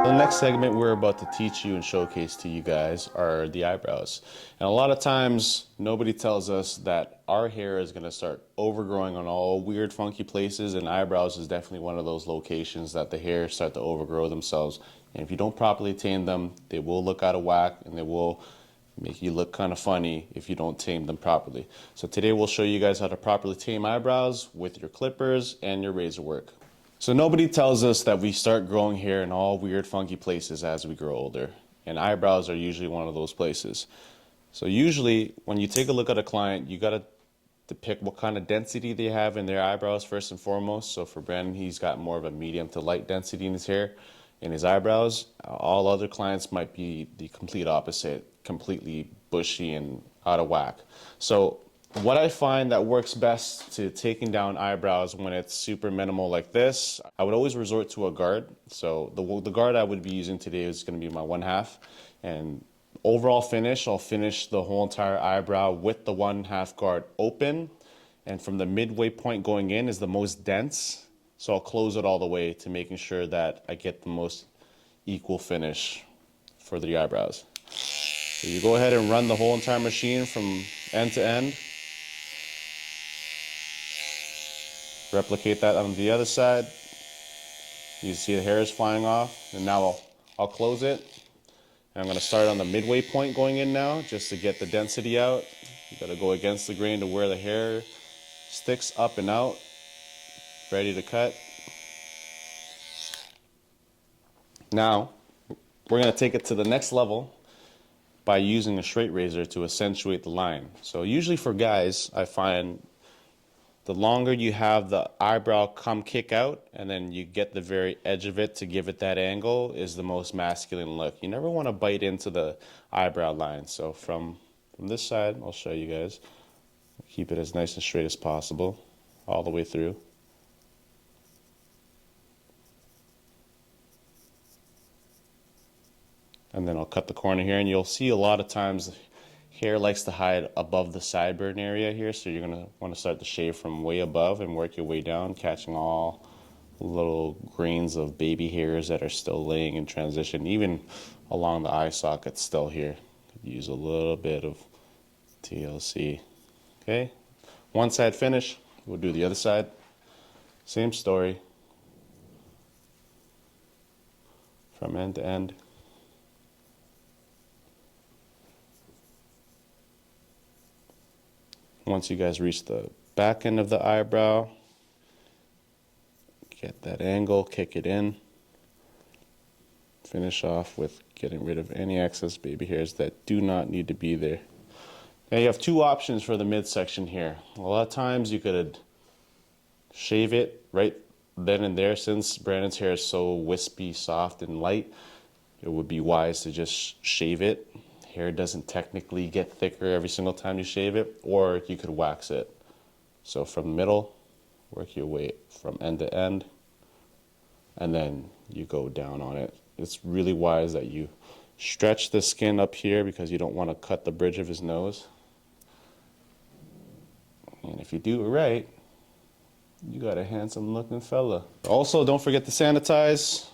The next segment we're about to teach you and showcase to you guys are the eyebrows. And a lot of times nobody tells us that our hair is going to start overgrowing on all weird funky places, and eyebrows is definitely one of those locations that the hair start to overgrow themselves. And if you don't properly tame them, they will look out of whack and they will make you look kind of funny if you don't tame them properly. So today we'll show you guys how to properly tame eyebrows with your clippers and your razor work. So nobody tells us that we start growing hair in all weird funky places as we grow older, and eyebrows are usually one of those places. So usually when you take a look at a client, you got to depict what kind of density they have in their eyebrows first and foremost. So for Brandon, he's got more of a medium to light density in his hair, in his eyebrows. All other clients might be the complete opposite, completely bushy and out of whack. So what I find that works best to taking down eyebrows when it's super minimal like this, I would always resort to a guard. So the guard I would be using today is going to be my 1/2. And overall finish, I'll finish the whole entire eyebrow with the 1/2 guard open. And from the midway point going in is the most dense. So I'll close it all the way to making sure that I get the most equal finish for the eyebrows. So you go ahead and run the whole entire machine from end to end. Replicate that on the other side. You see the hair is flying off, and now I'll close it. And I'm going to start on the midway point going in now, just to get the density out. You got to go against the grain to where the hair sticks up and out, ready to cut. Now, we're going to take it to the next level by using a straight razor to accentuate the line. So usually for guys, I find the longer you have the eyebrow come kick out and then you get the very edge of it to give it that angle is the most masculine look. You never want to bite into the eyebrow line. So from this side, I'll show you guys. Keep it as nice and straight as possible all the way through. And then I'll cut the corner here, and you'll see a lot of times hair likes to hide above the sideburn area here, so you're going to want to start to shave from way above and work your way down, catching all little grains of baby hairs that are still laying in transition, even along the eye socket still here. Use a little bit of TLC. Okay, one side finish, we'll do the other side. Same story, from end to end. Once you guys reach the back end of the eyebrow, get that angle, kick it in. Finish off with getting rid of any excess baby hairs that do not need to be there. Now you have two options for the midsection here. A lot of times you could shave it right then and there. Since Brandon's hair is so wispy, soft, and light, it would be wise to just shave it. Hair doesn't technically get thicker every single time you shave it, or you could wax it. So from the middle, work your way from end to end, and then you go down on it. It's really wise that you stretch the skin up here because you don't want to cut the bridge of his nose. And if you do it right, you got a handsome looking fella. Also, don't forget to sanitize,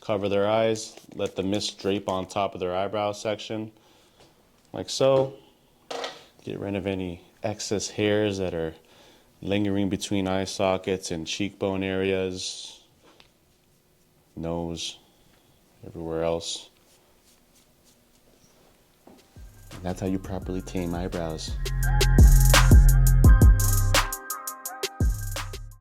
cover their eyes, let the mist drape on top of their eyebrow section. Like so. Get rid of any excess hairs that are lingering between eye sockets and cheekbone areas, nose, everywhere else. And that's how you properly tame eyebrows.